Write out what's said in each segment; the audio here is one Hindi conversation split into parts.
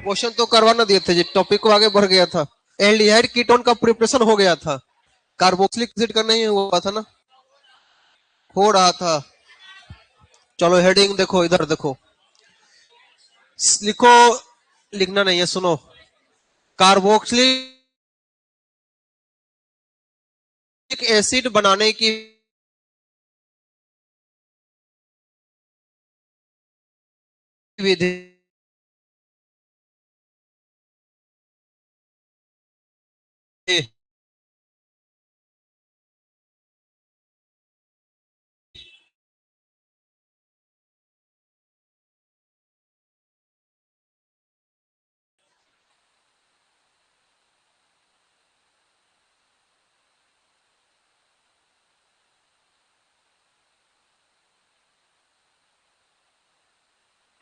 क्वेश्चन तो करवाना दिए थे जी, टॉपिक को आगे बढ़ गया था। एल्डिहाइड कीटोन का प्रिपरेशन हो गया था, कार्बोक्सिलिक एसिड का नहीं हुआ था ना, हो रहा था। चलो हेडिंग देखो, इधर देखो, लिखो, लिखना नहीं है, सुनो। कार्बोक्सिलिक एसिड बनाने की विधि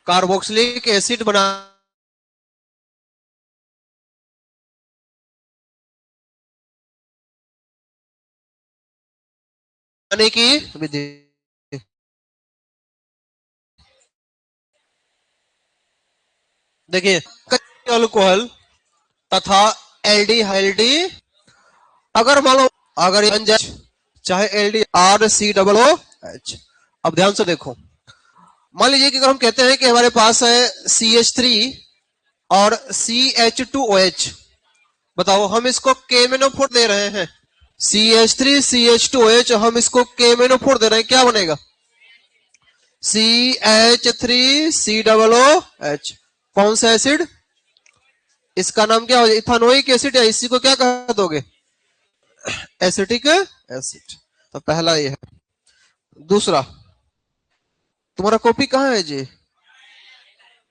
कार्बोक्सिलिक एसिड बनाने की विधि। देखिए, कच्चे अल्कोहल तथा एल्डिहाइड, अगर मान लो अगर बन जाए चाहे LDRCOOH। अब ध्यान से देखो, मान लीजिए कि अगर हम कहते हैं कि हमारे पास है CH3 और CH2OH, बताओ हम इसको KMnO4 दे रहे हैं। CH3 CH2OH हम इसको KMnO4 दे रहे हैं, क्या बनेगा? CH3COOH। कौन सा एसिड? इसका नाम क्या हो जाए? इथानोइक एसिड, या इसी को क्या कह दोगे? Acetic acid. तो पहला ये है। दूसरा, तुम्हारा कॉपी कहाँ है जी?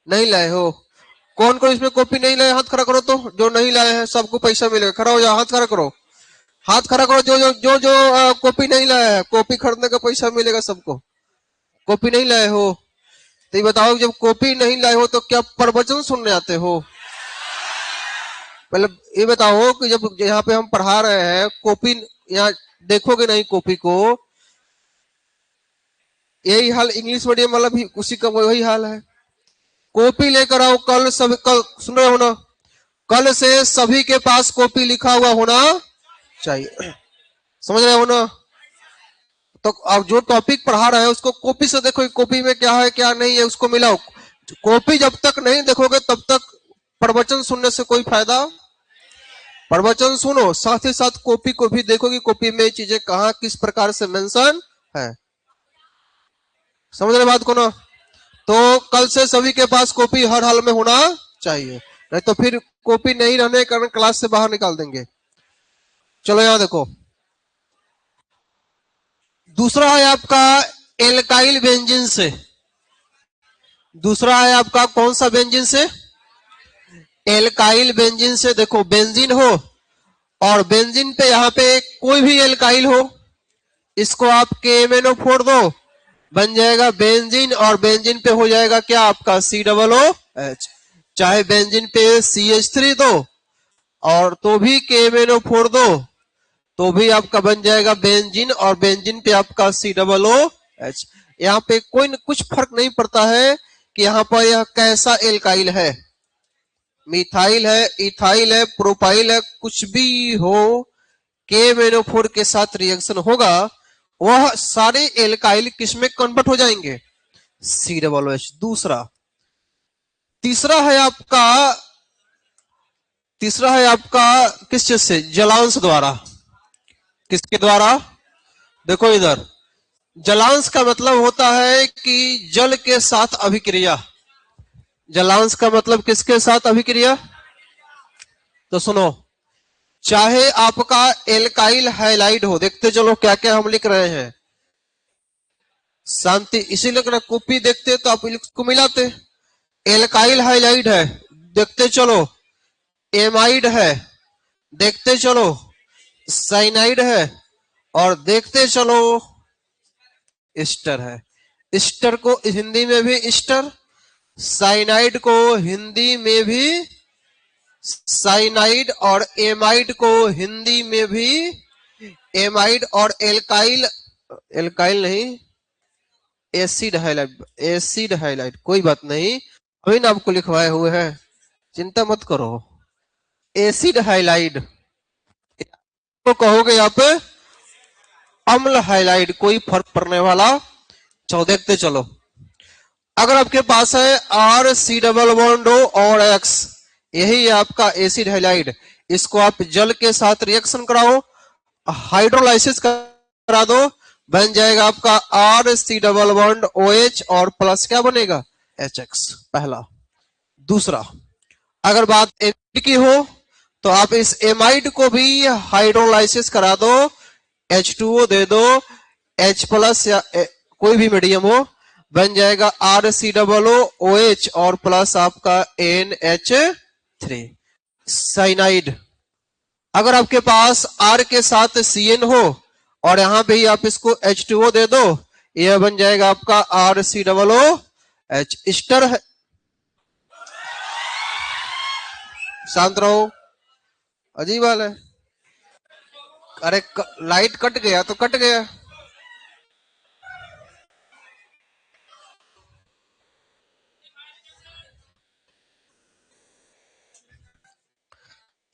नहीं लाए हो? कौन कौन इसमें कॉपी नहीं लाए? हाथ खड़ा करो। तो जो नहीं लाए हैं सबको पैसा मिलेगा। खड़ा हो जाओ, हाथ खड़ा करो, हाथ खड़ा करो। जो जो जो जो कॉपी नहीं लाया है, कॉपी खरीदने का पैसा मिलेगा सबको। कॉपी नहीं लाए हो तो ये बताओ, जब कॉपी नहीं लाए हो तो क्या प्रवचन सुनने आते हो? मतलब ये बताओ कि जब यहाँ पे हम पढ़ा रहे हैं, कॉपी यहाँ देखोगे नहीं कॉपी को। यही हाल इंग्लिश मीडियम वाला भी उसी का वही हाल है। कॉपी लेकर आओ, कल सुन रहे हो ना, कल से सभी के पास कॉपी लिखा हुआ होना चाहिए। समझ रहे हो ना? तो अब जो टॉपिक पढ़ा रहे हैं उसको कॉपी से देखो, कॉपी में क्या है क्या नहीं है उसको मिलाओ। कॉपी जब तक नहीं देखोगे तब तक प्रवचन सुनने से कोई फायदा। प्रवचन सुनो, साथ ही साथ कॉपी को भी देखो कि कॉपी में चीजें कहाँ किस प्रकार से मेंशन है। समझ रहे बात को ना? तो कल से सभी के पास कॉपी हर हाल में होना चाहिए, नहीं तो फिर कॉपी नहीं रहने के कारण क्लास से बाहर निकाल देंगे। चलो यहां देखो, दूसरा है आपका एल्काइल बेंजीन से। दूसरा है आपका कौन सा बेंजीन से? एल्काइल बेंजीन से। देखो, बेंजीन हो और बेंजीन पे यहाँ पे कोई भी एल्काइल हो, इसको आप KMnO4 दो, बन जाएगा बेंजीन, और बेंजीन पे हो जाएगा क्या आपका COOH। चाहे बेंजीन पे CH3 दो और तो भी KMnO4 दो, तो भी आपका बन जाएगा बेंजीन, और बेंजीन पे आपका COOH। यहाँ पे कोई कुछ फर्क नहीं पड़ता है कि यहाँ पर यह कैसा एल्काइल है, मिथाइल है, इथाइल है, प्रोपाइल है, कुछ भी हो, KMnO4 के साथ रिएक्शन होगा, वह सारे एल्काइल किसमें कन्वर्ट हो जाएंगे? COOH। दूसरा, तीसरा है आपका किस चीज से? जलांश द्वारा। किसके द्वारा? देखो इधर, जलांश का मतलब होता है कि जल के साथ अभिक्रिया। जलांश का मतलब किसके साथ अभिक्रिया? तो सुनो, चाहे आपका एल्काइल हाइलाइड हो, देखते चलो क्या क्या हम लिख रहे हैं, शांति। इसीलिए कॉपी देखते तो आप इसको मिलाते। एल्काइल हाइलाइड है, देखते चलो। एमाइड है, देखते चलो। साइनाइड है, और देखते चलो ईस्टर है। ईस्टर को हिंदी में भी ईस्टर, साइनाइड को हिंदी में भी साइनाइड, और एमाइड को हिंदी में भी एमाइड, और एल्काइल, एल्काइल नहीं, एसिड हाइलाइट, एसिड हाइलाइट, कोई बात नहीं, अभी ना आपको लिखवाए हुए हैं। चिंता मत करो। एसिड हाइलाइड तो कहोगे आप अम्ल हाइलाइड, कोई फर्क पड़ने वाला। चलो देखते चलो। अगर आपके पास है R C double bond O और एक्स, यही है आपका एसिड हाइलाइड। इसको आप जल के साथ रिएक्शन कराओ, हाइड्रोलाइसिस करा दो, बन जाएगा आपका R C double bond O H और प्लस क्या बनेगा एच एक्स, पहला। दूसरा, अगर बात एमाइड की हो तो आप इस एमाइड को भी हाइड्रोलाइसिस करा दो, H2O दे दो, H प्लस या कोई भी मीडियम हो, बन जाएगा R C double O O H और प्लस आपका NH3 साइनाइड। अगर आपके पास R के साथ CN हो और यहां पे ही आप इसको H2O दे दो, यह बन जाएगा आपका R C double O H स्टर है। शांत रहो, अजीब हाल है। अरे लाइट कट गया तो कट गया।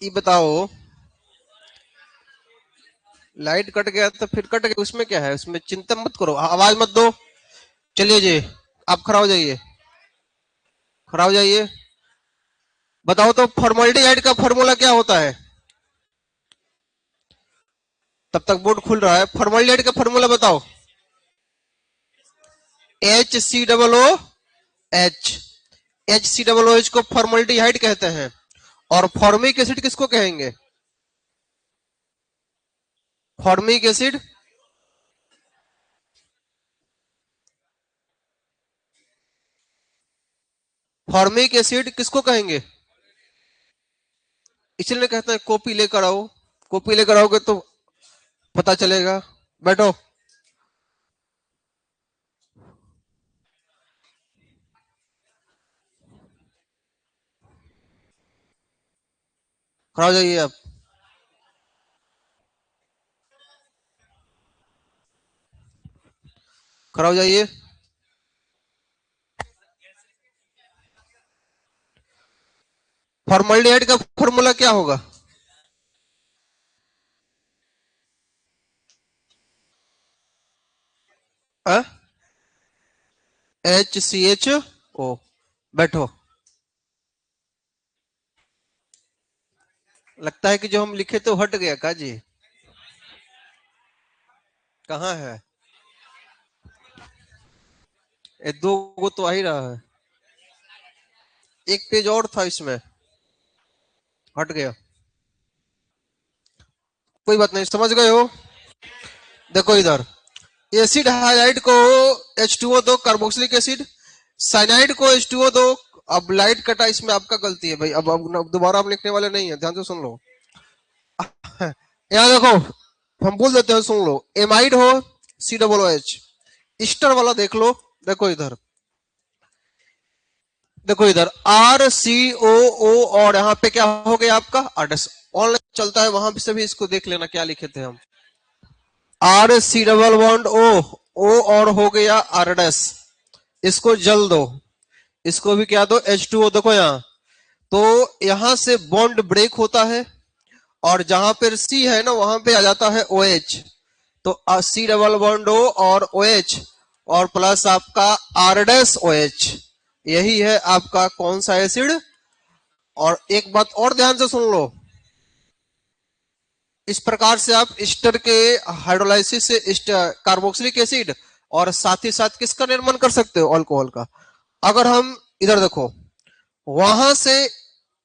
ये बताओ, लाइट कट गया तो फिर कट गया, उसमें क्या है, उसमें चिंता मत करो, आवाज मत दो। चलिए जी, आप खड़ा हो जाइए, खड़ा हो जाइए। बताओ तो फॉर्मल्डिहाइड का फॉर्मूला क्या होता है? तब तक बोर्ड खुल रहा है। फॉर्मल्डिहाइड का फॉर्मूला बताओ। H C double O H, H C double O H को फॉर्मल्डिहाइड कहते हैं। और फॉर्मिक एसिड किसको कहेंगे? फॉर्मिक एसिड, फॉर्मिक एसिड किसको कहेंगे? इसलिए कहते हैं कॉपी लेकर आओ, कॉपी लेकर आओगे तो पता चलेगा। बैठो, खड़ा हो जाइए आप। खड़ा हो जाइए। फॉर्मल्डिहाइड का फॉर्मूला क्या होगा? HCHO। बैठो। लगता है कि जो हम लिखे तो हट गया का जी? कहाँ है? ये दो गो तो आ ही रहा है, एक पेज और था इसमें, हट गया। कोई बात नहीं, समझ गए हो? देखो इधर, एसिड हाइलाइड को H2O दो, कार्बोक्सिलिक एसिड। साइनाइड को H2O दो। अब लाइट कटा, इसमें आपका गलती है भाई। अब दोबारा हम लिखने वाले नहीं है, ध्यान से सुन लो। यहाँ देखो, हम बोल देते हैं, सुन लो। एमाइड हो COOH, ईस्टर वाला देख लो। देखो इधर, देखो इधर RCOO और यहाँ पे क्या हो गया आपका आरडस। ऑनलाइन चलता है, वहां से भी इसको देख लेना क्या लिखे थे हम। R C double bond O और हो गया आरडस। इसको जल दो, इसको भी क्या दो H2O। देखो यहाँ, तो यहां से बॉन्ड ब्रेक होता है और जहां पर C है ना, वहां पे आ जाता है OH। तो C डबल बॉन्ड O और OH और प्लस आपका आरडस OH, यही है आपका कौन सा एसिड। और एक बात और ध्यान से सुन लो, इस प्रकार से आप ईस्टर के हाइड्रोलाइसिस से कार्बोक्सिलिक एसिड और साथ ही साथ किसका निर्माण कर सकते हो, अल्कोहल का। अगर हम इधर देखो, वहां से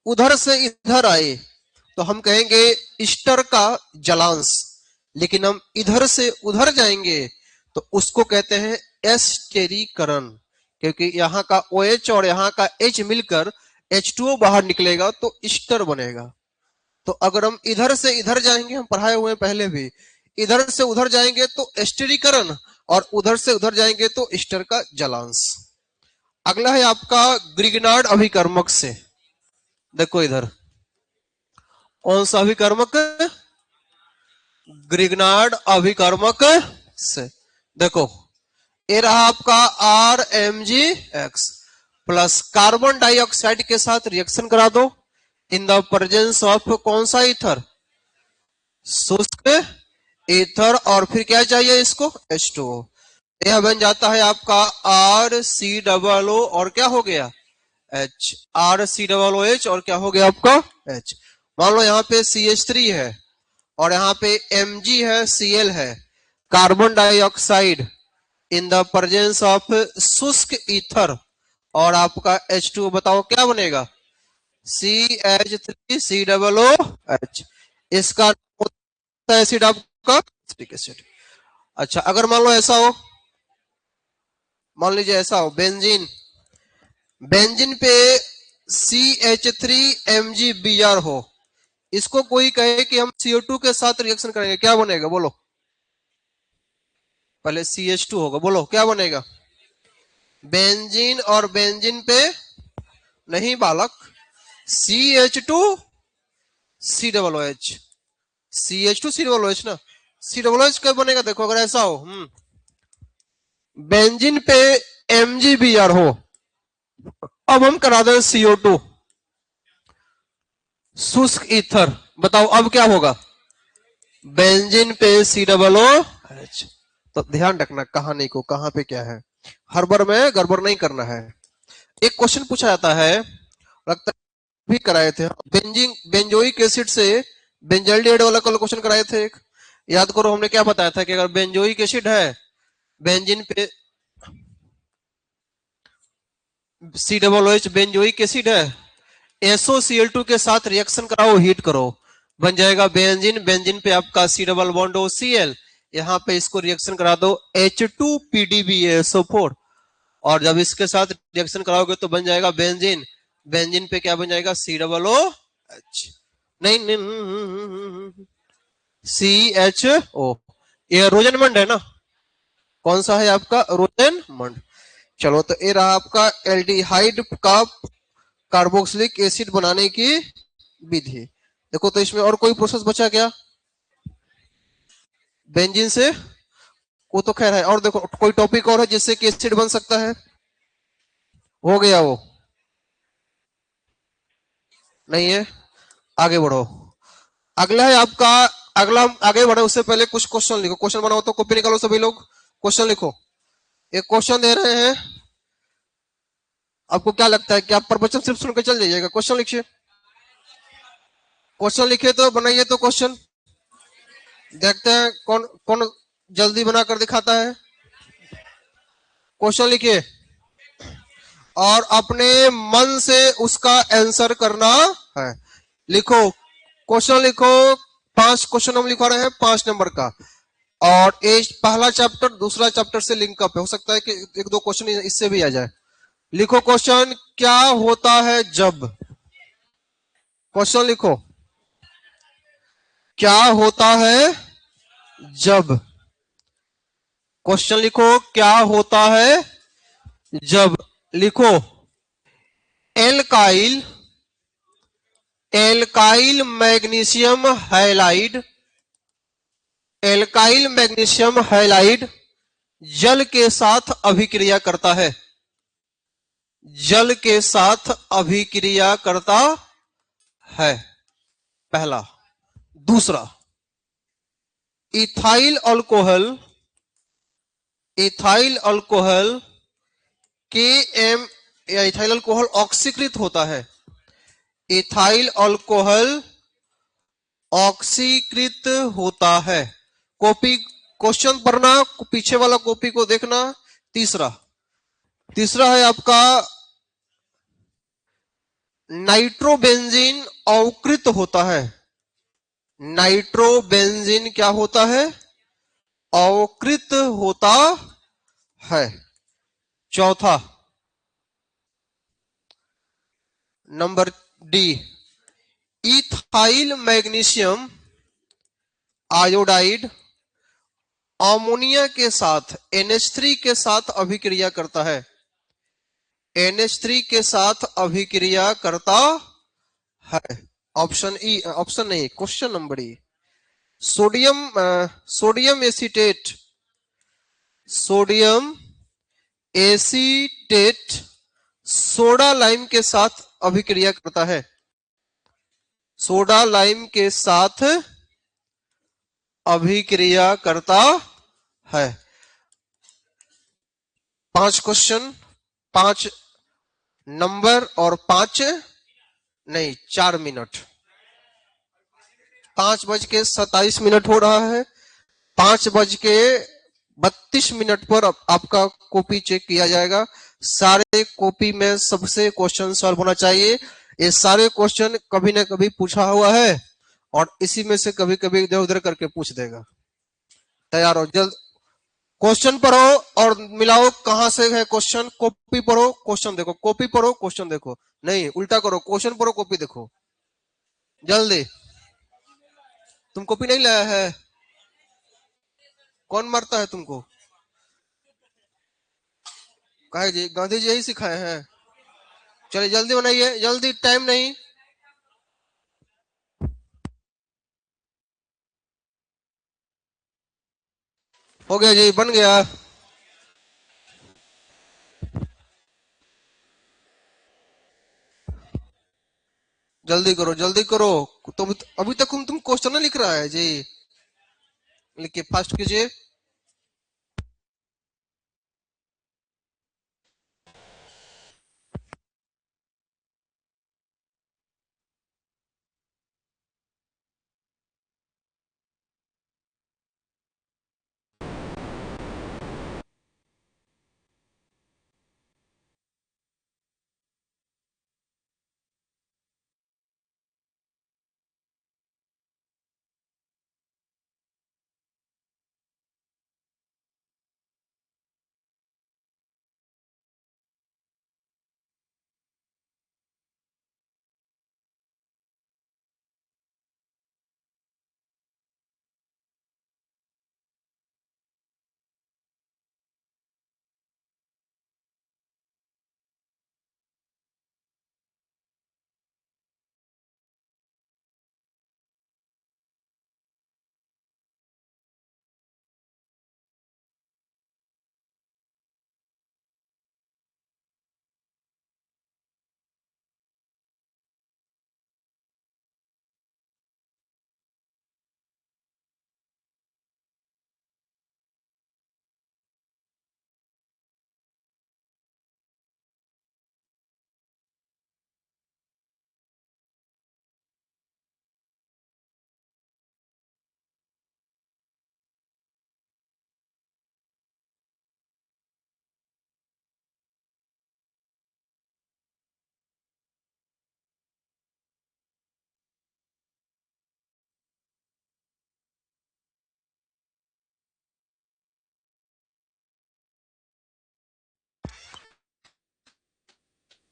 उधर से इधर आए तो हम कहेंगे ईस्टर का जलांश, लेकिन हम इधर से उधर जाएंगे तो उसको कहते हैं एस्टेरीकरण, क्योंकि यहाँ का OH और यहाँ का H मिलकर H2O बाहर निकलेगा तो ईस्टर बनेगा। तो अगर हम इधर से इधर जाएंगे, हम पढ़ाए हुए पहले भी, इधर से उधर जाएंगे तो एस्टेरीकरण और उधर से उधर जाएंगे तो ईस्टर का जलांश। अगला है आपका ग्रिगनार्ड अभिकर्मक से। देखो इधर, कौन सा अभिकर्मक? ग्रिगनार्ड अभिकर्मक से। देखो, ये रहा आपका RMgX प्लस कार्बन डाइऑक्साइड के साथ रिएक्शन करा दो इन द प्रेजेंस ऑफ कौन सा ईथर, शुष्क ईथर, और फिर क्या चाहिए इसको H2O। यह बन जाता है आपका RCOO और क्या हो गया H, RCOOH और क्या हो गया आपका H। मान लो यहाँ पे CH3 है और यहाँ पे Mg है, Cl है, carbon dioxide in the presence of शुष्क ईथर और आपका H2O, बताओ क्या बनेगा CH3COOH। इसका एसिड आपका सिट्रिक एसिड। अच्छा अगर मान लो ऐसा हो, मान लीजिए ऐसा हो बेंजीन, बेंजीन पे CH3MgBr हो, इसको कोई कहे कि हम CO2 के साथ रिएक्शन करेंगे, क्या बनेगा बोलो, पहले CH2 होगा, बोलो क्या बनेगा, बेंजीन और बेंजीन पे नहीं बालक, CH2COOH, CH2COOH ना, COOH क्या बनेगा देखो अगर ऐसा हो, बेंजीन पे MgBr हो, अब हम करा दें CO2 शुष्क ईथर, बताओ अब क्या होगा, बेंजीन पे COOH। तो ध्यान रखना कहानी को, कहां पे क्या है, हर बार में गड़बड़ नहीं करना है। एक क्वेश्चन पूछा जाता है, लगता भी कराए थे, बेंजोइक एसिड से बेंजल्डिहाइड वाला कल क्वेश्चन कराए थे एक, याद करो हमने क्या बताया था कि अगर बेंजोइक एसिड है, बेंजीन पे COOH बेंजोइक एसिड है, SOCl2 के साथ रिएक्शन कराओ, हीट करो, बन जाएगा बेंजीन, बेंजीन पे आपका C डबल बॉन्ड OCl, यहाँ पे इसको रिएक्शन करा दो H2PDBaSO4, और जब इसके साथ रिएक्शन कराओगे तो बन जाएगा बेंजीन, बेंजीन पे क्या बन जाएगा COOH, नहीं CHO, ये रोजनमंड है ना, कौन सा है आपका रोजनमंड। चलो तो ये रहा आपका एल्डिहाइड का कार्बोक्सिलिक एसिड बनाने की विधि। देखो तो इसमें और कोई प्रोसेस बचा क्या, बेंजीन से वो तो खैर है, और देखो कोई टॉपिक और है जिससे कि एसिड बन सकता है, हो गया वो नहीं है, आगे बढ़ो। अगला है आपका, अगला हम आगे बढ़े उससे पहले कुछ क्वेश्चन लिखो, क्वेश्चन बनाओ तो कॉपी निकालो सभी लोग, क्वेश्चन लिखो। एक क्वेश्चन दे रहे हैं, आपको क्या लगता है कि आप प्रवचन सिर्फ सुनकर चल जाइएगा, क्वेश्चन लिखिए, क्वेश्चन लिखिए तो बनाइए तो क्वेश्चन, देखते हैं कौन कौन जल्दी बनाकर दिखाता है। क्वेश्चन लिखिए और अपने मन से उसका आंसर करना है। लिखो क्वेश्चन लिखो, 5 क्वेश्चन हम लिखवा रहे हैं 5 नंबर का, और एक पहला चैप्टर दूसरा चैप्टर से लिंक अप है, हो सकता है कि 1-2 क्वेश्चन इससे भी आ जाए। लिखो क्वेश्चन, क्या होता है जब, क्वेश्चन लिखो, क्या होता है जब, क्वेश्चन लिखो, क्या होता है जब, लिखो alkyl, alkyl magnesium halide, alkyl magnesium halide जल के साथ अभिक्रिया करता है, जल के साथ अभिक्रिया करता है, पहला। दूसरा, ethyl alcohol, ethyl alcohol KM या इथाइल अल्कोहल ऑक्सीकृत होता है, इथाइल अल्कोहल ऑक्सीकृत होता है। कॉपी क्वेश्चन पढ़ना, पीछे वाला कॉपी को देखना। तीसरा, तीसरा है आपका नाइट्रोबेंजीन अवकृत होता है, नाइट्रोबेंजीन क्या होता है, अवकृत होता है। चौथा number D, ethyl magnesium iodide ammonia के साथ NH3 के साथ अभिक्रिया करता है, NH3 के साथ अभिक्रिया करता है। ऑप्शन ई, ऑप्शन नहीं, क्वेश्चन नंबर ई। Sodium, sodium acetate, sodium acetate soda lime के साथ अभिक्रिया करता है। सोडा लाइम के साथ अभिक्रिया करता है। 5 क्वेश्चन, 5 नंबर और 5 नहीं 4 मिनट। 5:27 हो रहा है। 5:32 पर आपका कॉपी चेक किया जाएगा। सारे कॉपी में सबसे क्वेश्चन सॉल्व होना चाहिए। ये सारे क्वेश्चन कभी ना कभी पूछा हुआ है और इसी में से कभी कभी इधर उधर करके पूछ देगा। तैयार हो, जल्द क्वेश्चन पढ़ो और मिलाओ कहां से है क्वेश्चन। कॉपी पढ़ो, क्वेश्चन देखो, कॉपी पढ़ो, क्वेश्चन देखो। नहीं, उल्टा करो, क्वेश्चन पढ़ो, कॉपी देखो। जल्दी। तुम कॉपी नहीं लाया है? कौन मारता है तुमको? कहे जी, गांधी जी यही सिखाए हैं। चलिए जल्दी बनाइए, जल्दी, टाइम नहीं। हो गया जी, बन गया। जल्दी करो, जल्दी करो। तुम अभी तक तुम क्वेश्चन लिख रहा है जी। लिखिए, फास्ट कीजिए।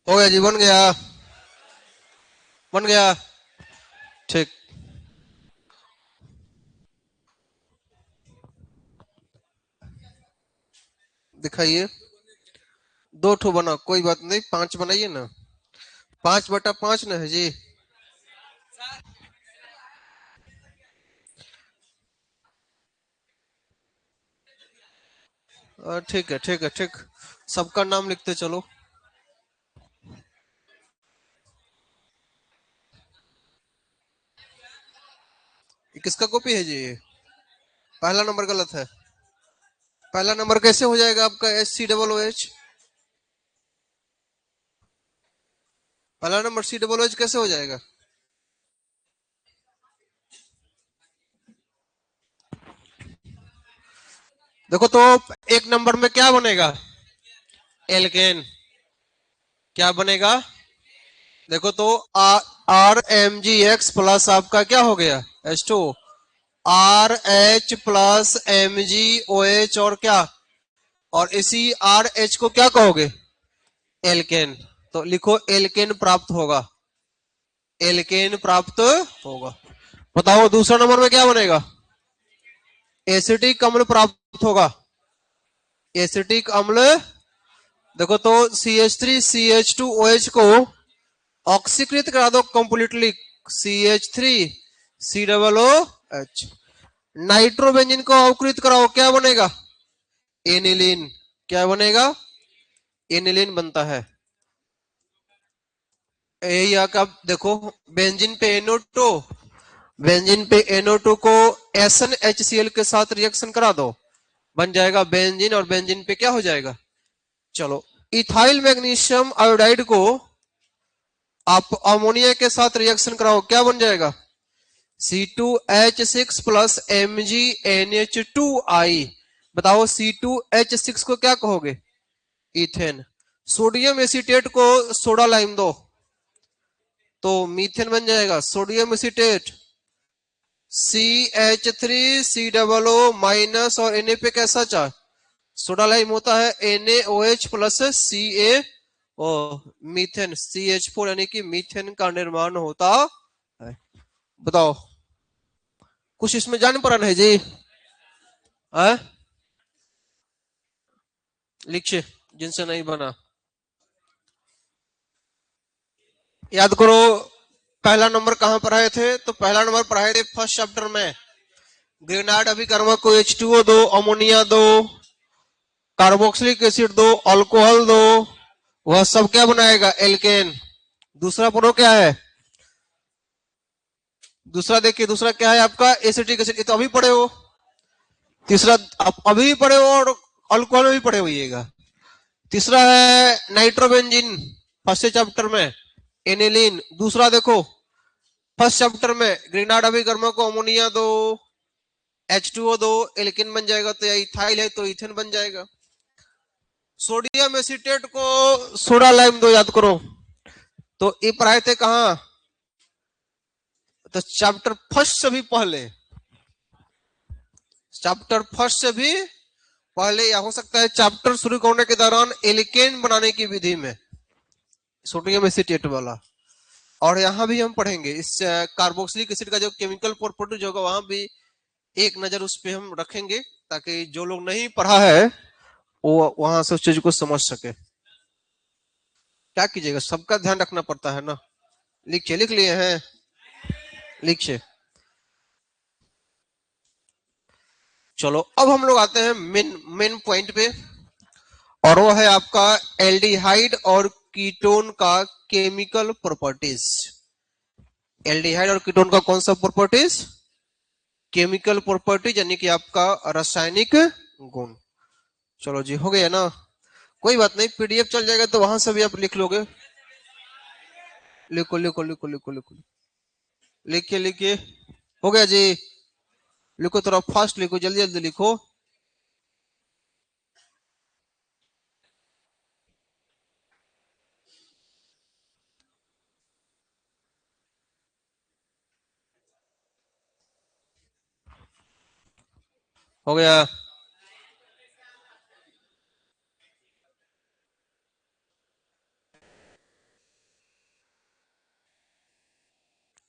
हो गया जी, बन गया, बन गया। ठीक, दिखाइए। 2 ठो बना, कोई बात नहीं, 5 बनाइए ना। 5/5 ना है जी। ठीक है, ठीक है, ठीक। सबका नाम लिखते चलो। ये किसका कॉपी है जी? पहला नंबर गलत है। पहला नंबर कैसे हो जाएगा आपका? SCOOH। पहला नंबर COOH कैसे हो जाएगा? देखो तो, एक नंबर में क्या बनेगा? एल्केन। क्या बनेगा? देखो तो, RMgX प्लस आपका क्या हो गया? H2। RH प्लस MgOH और क्या? और इसी RH को क्या कहोगे? एल्केन। तो लिखो, एल्केन प्राप्त होगा। एल्केन प्राप्त होगा। बताओ दूसरा नंबर में क्या बनेगा? एसिटिक अम्ल प्राप्त होगा। एसिटिक अम्ल। देखो तो, CH3CH2OH को ऑक्सीकृत करा दो कंप्लीटली। CH3COOH। नाइट्रोबेंजीन को अवकृत कराओ, क्या बनेगा? एनिलीन। क्या बनेगा? एनिलीन बनता है। यही आका देखो, बेंजीन पे NO2, बेंजीन पे NO2 को SnHCl के साथ रिएक्शन करा दो, बन जाएगा बेंजीन, और बेंजीन पे क्या हो जाएगा, चलो इथाइल मैग्नीशियम आयोडाइड को आप अमोनिया के साथ रिएक्शन कराओ, क्या बन जाएगा, C2H6 प्लस MgNH2I। बताओ C2H6 को क्या कहोगे, इथेन। सोडियम एसीटेट को सोडा लाइम दो तो मीथेन बन जाएगा, सोडियम एसीटेट CH3COO माइनस, और Na पे कैसा चार्ज, सोडा लाइम होता है NaOH plus CaO, methane CH4, यानी कि मीथेन का निर्माण होता है। बताओ कुछ इसमें जान पड़ा नहीं जी, लिखिए जिनसे नहीं बना, याद करो। पहला नंबर कहां पर आए थे, तो पहला नंबर पर आए थे फर्स्ट चैप्टर में, ग्रेनाइड अभिकर्मक को H2O दो, अमोनिया दो, कार्बोक्सिलिक एसिड दो, अल्कोहल दो, वह सब क्या बनाएगा, एल्केन। दूसरा पढ़ो क्या है, दूसरा देखिए, दूसरा क्या है आपका, एसिटिक एसिड, ये तो अभी पढ़े हो। तीसरा आप अभी भी पढ़े हो, और अल्कोहल में भी पढ़े होइएगा। तीसरा है नाइट्रोबेंजीन, फर्स्ट चैप्टर में, एनिलीन। दूसरा देखो फर्स्ट चैप्टर में, ग्रेनाइड अभिकर्मक को अमोनिया दो, H2O दो, एल्केन बन जाएगा, तो यह इथाइल है तो इथेन बन जाएगा। सोडियम एसीटेट को सोडा लाइम दो, याद करो। तो ये पढ़ाए थे कहां, तो चैप्टर फर्स्ट से भी पहले, चैप्टर फर्स्ट से भी पहले, या हो सकता है चैप्टर शुरू करने के दौरान एल्केन बनाने की विधि में, सोडियम एसीटेट वाला। और यहां भी हम पढ़ेंगे इस कार्बोक्सिलिक एसिड का जो केमिकल प्रॉपर्टीज होगा, वहां भी एक नजर उस पर हम रखेंगे, ताकि जो लोग नहीं पढ़ा है वो वहां से उस चीज को समझ सके। क्या कीजिएगा, सबका ध्यान रखना पड़ता है ना। लिखिए, लिख लिए हैं, लिखिए। चलो अब हम लोग आते हैं मेन पॉइंट पे, और वो है आपका एल्डिहाइड और कीटोन का केमिकल प्रॉपर्टीज। एल्डिहाइड और कीटोन का कौन सा प्रॉपर्टीज, केमिकल प्रॉपर्टीज, यानी कि आपका रासायनिक गुण। चलो जी, हो गया ना, कोई बात नहीं, PDF चल जाएगा तो वहां से भी आप लिख लोगे। लिखो लिखो लिखो लिखो लिखो, लिखिए लिखिए, हो गया जी। लिखो, थोड़ा फास्ट लिखो, जल्दी जल्दी लिखो। हो गया,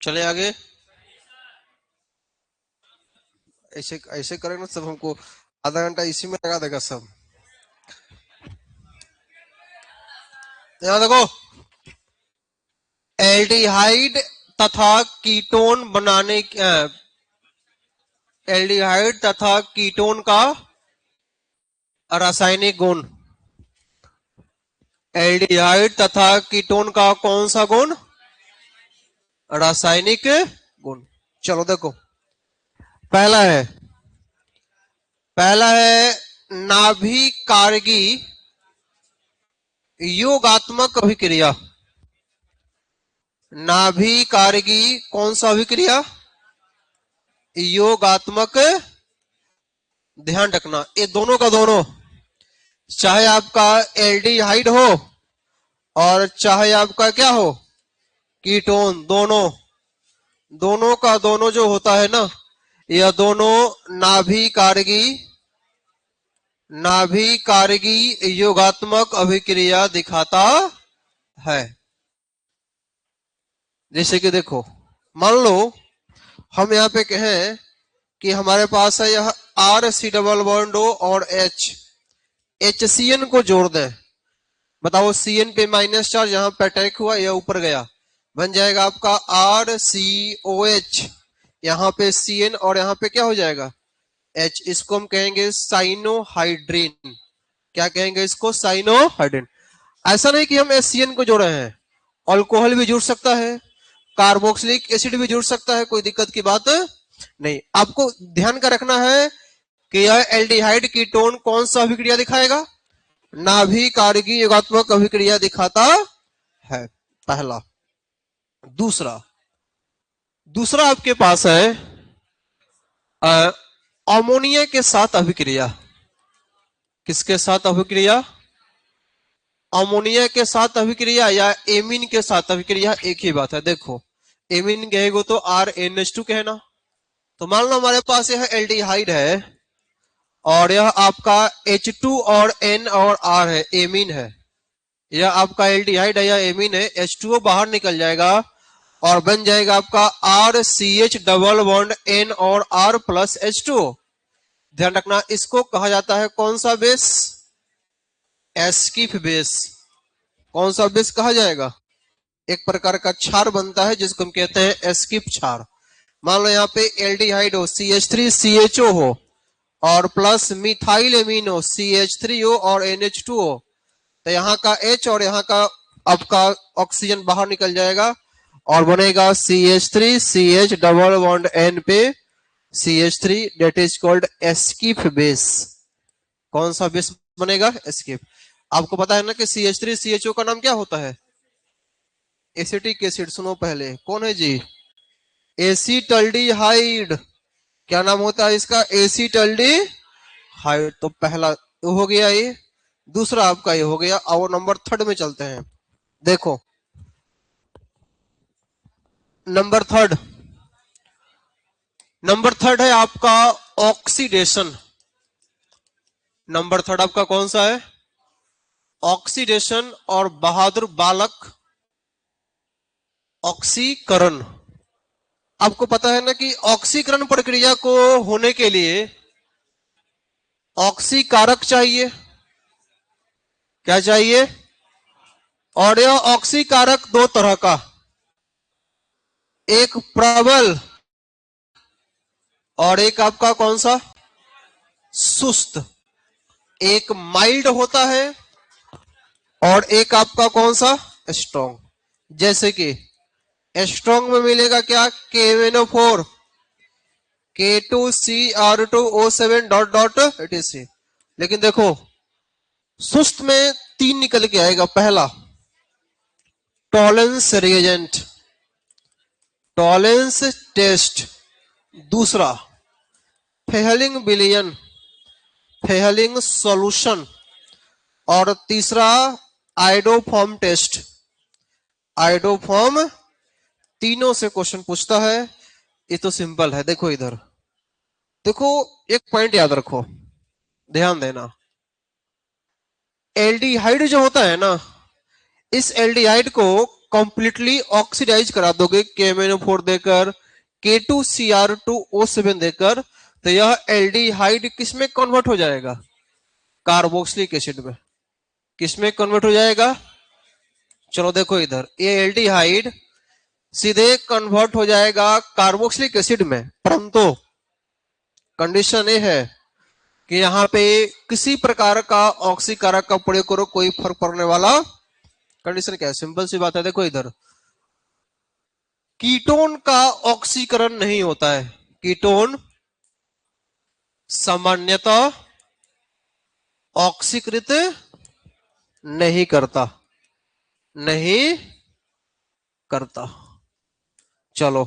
चले आगे। ऐसे ऐसे करेंगे ना सब, हमको आधा घंटा इसी में लगा देगा सब। यहाँ देखो, एल्डिहाइड तथा कीटोन बनाने, एल्डिहाइड तथा कीटोन का रासायनिक गुण, एल्डिहाइड तथा कीटोन का कौन सा गुण, रासायनिक गुण। चलो देखो, पहला है, पहला है नाभिकारगी योगात्मक अभिक्रिया। नाभिकारगी कौन सा अभिक्रिया, योगात्मक। ध्यान रखना, ये दोनों का दोनों, चाहे आपका एल्डिहाइड हो और चाहे आपका क्या हो, कीटोन, दोनों, दोनों का दोनों जो होता है ना, यह दोनों नाभिकारगी, नाभिकारगी योगात्मक अभिक्रिया दिखाता है। जैसे कि देखो, मान लो हम यहाँ पे कहें कि हमारे पास है यह RC डबल बॉन्ड O और HCN को जोड़ दें। बताओ, CN पे माइनस चार्ज, यहाँ पे अटैक हुआ, यह ऊपर गया, बन जाएगा आपका RCOH। यहाँ पे CN और यहाँ पे क्या हो जाएगा, H। इसको हम कहेंगे साइनोहाइड्रीन। क्या कहेंगे इसको, साइनोहाइड्रीन। ऐसा नहीं कि हम HCN को जोड़े हैं, अल्कोहल भी जुड़ सकता है, कार्बोक्सिलिक एसिड भी जुड़ सकता है, कोई दिक्कत की बात नहीं। आपको ध्यान का रखना है कि यह एल्डिहाइड कीटोन कौन सा अभिक्रिया दिखाएगा, नाभिकारिकी योगात्मक अभिक्रिया दिखाता है, पहला। दूसरा आपके पास है अमोनिया के साथ अभिक्रिया। किसके साथ अभिक्रिया? अमोनिया के साथ अभिक्रिया या एमीन के साथ अभिक्रिया, एक ही बात है। देखो एमीन कहेगो तो RNH2 कहना। तो मान लो हमारे पास यह एल्डिहाइड है और यह आपका H2 और N और R है, एमीन है। यह आपका एल्डिहाइड है या एमीन है, H2O बाहर निकल जाएगा और बन जाएगा आपका RCH डबल बॉन्ड N और R प्लस H2O। ध्यान रखना, इसको कहा जाता है कौन सा बेस? एस्कीफ बेस। कौन सा बेस कहा जाएगा? एक प्रकार का क्षार बनता है जिसको हम कहते हैं एस्कीफ क्षार। मान लो यहाँ पे एल्डिहाइड हो, CH3CHO हो और प्लस मिथाइल एमीन हो, CH3O और NH2O। तो यहाँ का H और यहाँ का आपका ऑक्सीजन बाहर निकल जाएगा और बनेगा CH3CH डबल बॉन्ड N पे CH3, that is called Schiff base. कौन सा बेस बनेगा? एस्कीफ। आपको पता है ना कि CH3CHO का नाम क्या होता है? Acetic acid. सुनो पहले, कौन है जी? एसीटल्डिहाइड। क्या नाम होता है इसका? एसीटल्डिहाइड। तो पहला हो गया ये, दूसरा आपका ये हो गया। और नंबर थर्ड में चलते हैं। देखो नंबर थर्ड है आपका ऑक्सीडेशन। नंबर थर्ड आपका कौन सा है? ऑक्सीडेशन और बहादुर बालक ऑक्सीकरण। आपको पता है ना कि ऑक्सीकरण प्रक्रिया को होने के लिए ऑक्सीकारक चाहिए। क्या चाहिए? और यह ऑक्सीकारक दो तरह का, एक प्रबल और एक आपका कौन सा? सुस्त। एक माइल्ड होता है और एक आपका कौन सा? स्ट्रॉन्ग। जैसे कि स्ट्रॉन्ग में मिलेगा क्या? KMnO4, K2CR2O7 dot dot etc। लेकिन देखो सुस्त में 3 निकल के आएगा। पहला टॉलेंस रिएजेंट, टॉलेंस टेस्ट। दूसरा फेहलिंग विलियन, फेहलिंग सॉल्यूशन। और तीसरा आइडोफॉर्म टेस्ट, आइडोफॉर्म। तीनों से क्वेश्चन पूछता है। ये तो सिंपल है। देखो इधर देखो, एक पॉइंट याद रखो, ध्यान देना। एल्डिहाइड जो होता है ना, इस एल्डिहाइड को कंप्लीटली ऑक्सीडाइज करा दोगे KMnO4 देकर, K2CR2O7 देकर, तो यह एल्डिहाइड किसमें कन्वर्ट हो जाएगा? कार्बोक्सिलिक एसिड में। किसमें कन्वर्ट हो जाएगा? चलो देखो इधर, ये एल्डिहाइड सीधे कन्वर्ट हो जाएगा कार्बोक्सिलिक एसिड में, परंतु कंडीशन ये है कि यहाँ पे किसी प्रकार का ऑक्सीकारक का प्रयोग करो, कोई फर्क पड़ने वाला। कंडीशन क्या है? सिंपल सी बात है। देखो इधर, कीटोन का ऑक्सीकरण नहीं होता है। कीटोन सामान्यतः ऑक्सीकृत नहीं करता, नहीं करता। चलो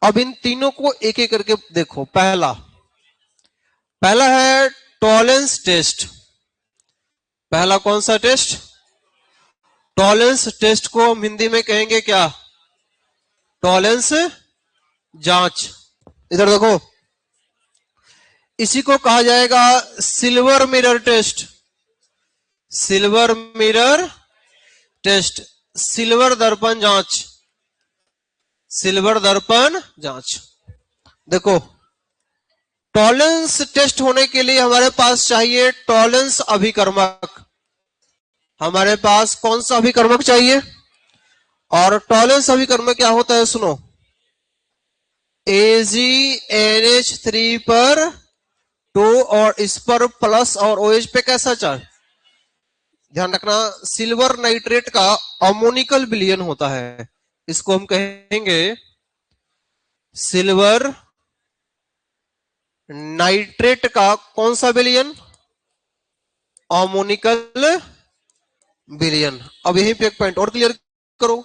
अब इन तीनों को एक एक करके देखो। पहला है टॉलेंस टेस्ट। पहला कौन सा टेस्ट? टॉलेंस टेस्ट को हम हिंदी में कहेंगे क्या? टॉलेंस जांच। इधर देखो, इसी को कहा जाएगा silver mirror test. Silver mirror test, silver दर्पण जांच, सिल्वर दर्पण जांच। देखो टॉलेंस टेस्ट होने के लिए हमारे पास चाहिए टॉलेंस अभिकर्मक। हमारे पास कौन सा अभिकर्मक चाहिए? और टॉलेंस अभिकर्मक क्या होता है? सुनो, AgNH3 पर 2 और इस पर प्लस और OH पे कैसा चार्ज? ध्यान रखना, सिल्वर नाइट्रेट का अमोनिकल विलयन होता है, इसको हम कहेंगे सिल्वर नाइट्रेट का कौन सा विलयन, अमोनिकल विलयन। अब यहीं पे एक पॉइंट और क्लियर करो,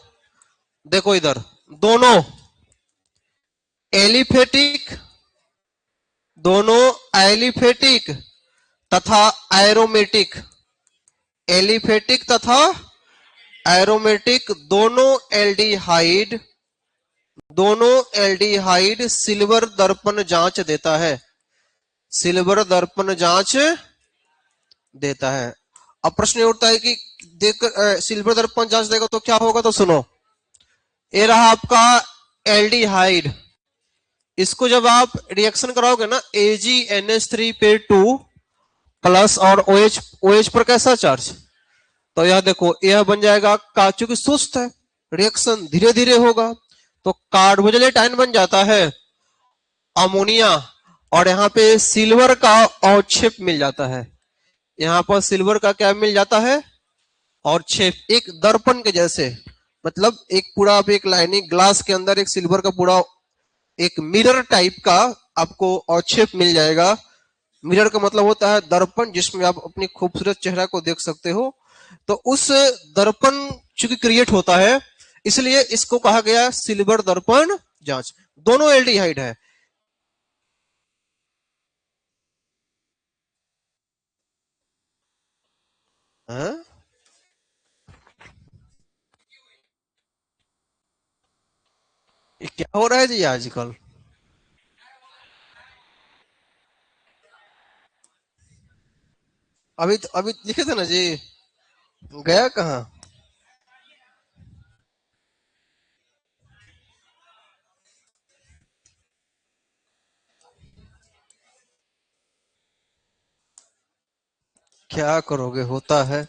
देखो इधर दोनों एलिफेटिक, दोनों एलिफेटिक तथा एरोमेटिक, एलिफेटिक तथा एरोमेटिक दोनों एल्डिहाइड सिल्वर दर्पण जांच देता है, सिल्वर दर्पण जांच देता है। अब प्रश्न उठता है कि देख सिल्वर दर्पण जांच देगा तो क्या होगा, तो सुनो, ये रहा आपका एल्डिहाइड, इसको जब आप रिएक्शन कराओगे ना AgNH3 पे 2 प्लस और OH पर कैसा चार्ज, तो यह देखो यह बन जाएगा का, चूंकि सुस्त है रिएक्शन धीरे धीरे होगा तो कार्बोनिलेट आयन बन जाता है अमोनिया, और यहाँ पे सिल्वर का अवक्षेप मिल जाता है, यहाँ पर सिल्वर का क्या मिल जाता है, अवक्षेप, एक दर्पण के जैसे, मतलब एक पूरा आप एक लाइनिंग ग्लास के अंदर एक सिल्वर का पूरा एक मिरर टाइप का आपको अवक्षेप मिल जाएगा। मिरर का मतलब होता है दर्पण, जिसमें आप अपनी खूबसूरत चेहरा को देख सकते हो, तो उस दर्पण चूंकि क्रिएट होता है इसलिए इसको कहा गया सिल्वर दर्पण जांच। दोनों एल्डिहाइड है, हाँ? ये क्या हो रहा है जी आजकल, अभी लिखे थे ना जी, गया कहाँ, क्या करोगे, होता है।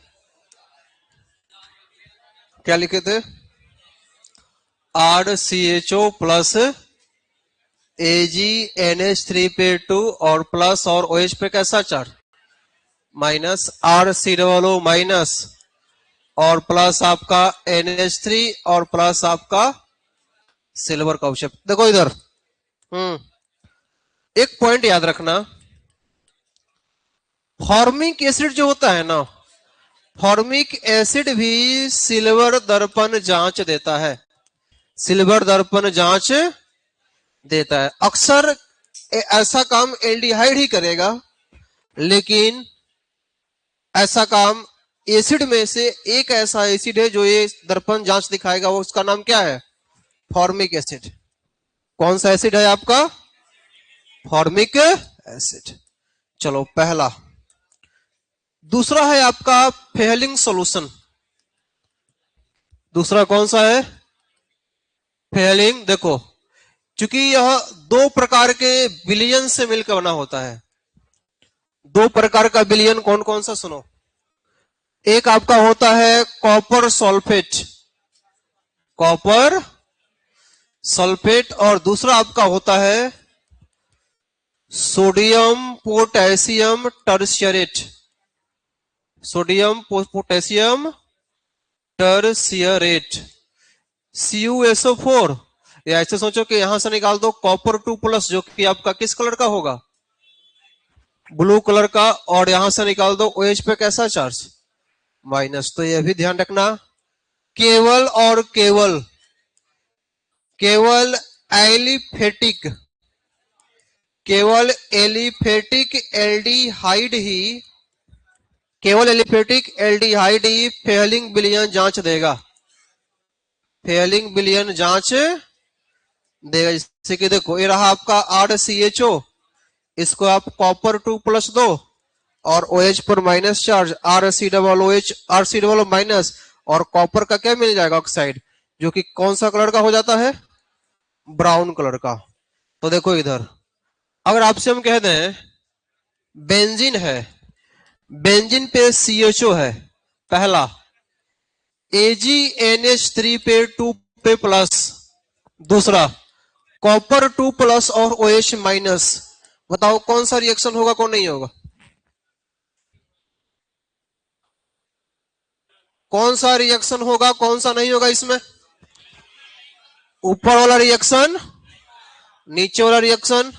क्या लिखे थे, RCHO प्लस AgNH3 पे 2 और प्लस और OH पे कैसा चार्ज माइनस, RCOO माइनस और प्लस आपका NH3 और प्लस आपका सिल्वर का अवक्षेप। देखो इधर एक पॉइंट याद रखना, फॉर्मिक एसिड जो होता है ना, फॉर्मिक एसिड भी सिल्वर दर्पण जांच देता है, सिल्वर दर्पण जांच देता है। अक्सर ऐसा काम एल्डिहाइड ही करेगा, लेकिन ऐसा काम एसिड में से एक ऐसा एसिड है जो ये दर्पण जांच दिखाएगा, वो उसका नाम क्या है, फॉर्मिक एसिड। कौन सा एसिड है आपका, फॉर्मिक एसिड। चलो पहला, दूसरा है आपका फेलिंग सॉल्यूशन, दूसरा कौन सा है, फेलिंग। देखो चूंकि यह दो प्रकार के विलयन से मिलकर बना होता है, दो प्रकार का विलयन कौन कौन सा, सुनो, एक आपका होता है कॉपर सल्फेट, कॉपर सल्फेट, और दूसरा आपका होता है sodium potassium tartrate, sodium potassium tartrate, CuSO4। या ऐसे सोचो कि यहां से निकाल दो कॉपर 2 प्लस, जो कि आपका किस कलर का होगा, ब्लू कलर का, और यहां से निकाल दो OH पे कैसा चार्ज, माइनस। तो यह भी ध्यान रखना, केवल और केवल केवल एलिफेटिक, केवल एलिफेटिक एल्डिहाइड ही, केवल एलिफेटिक एल्डिहाइड ही फेलिंग विलयन जांच देगा, फेलिंग विलयन जांच देगा। जैसे कि देखो ये रहा आपका RCHO, इसको आप कॉपर 2 प्लस दो और OH पर minus charge, RCOOH, RCOO minus, और कॉपर का क्या मिल जाएगा, ऑक्साइड, जो कि कौन सा कलर का हो जाता है, ब्राउन कलर का। तो देखो इधर अगर आपसे हम कह दें बेंजीन है, बेंजीन पे CHO है पहला, AgNH3 पे 2 पे प्लस दूसरा, कॉपर 2 प्लस और OH माइनस, बताओ कौन सा रिएक्शन होगा, कौन नहीं होगा, कौन सा रिएक्शन होगा कौन सा नहीं होगा इसमें? ऊपर वाला रिएक्शन, नीचे वाला रिएक्शन।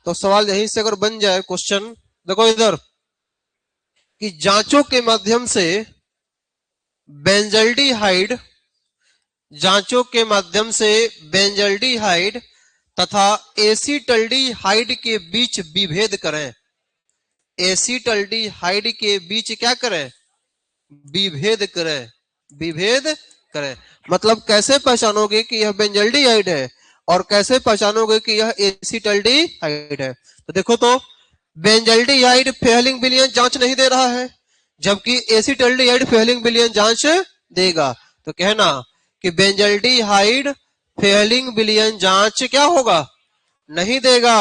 तो सवाल यहीं से अगर बन जाए क्वेश्चन, देखो इधर कि जांचों के माध्यम से बेंजल्डिहाइड, जांचों के माध्यम से बेंजल्डिहाइड तथा एसीटल्डिहाइड के बीच विभेद करें। एसीटल्डिहाइड के बीच क्या करें? विभेद करें। विभेद करें मतलब कैसे पहचानोगे कि यह बेंजल्डिहाइड है और कैसे पहचानोगे कि यह एसीटल्डिहाइड है? तो देखो तो बेंजल्डिहाइड फेलिंग विलयन जांच नहीं दे रहा है, जबकि एसीटल्डिहाइड फेलिंग विलयन जांच देगा। तो कहना कि बेंजल्डिहाइड फेलिंग विलयन जांच क्या होगा? नहीं देगा,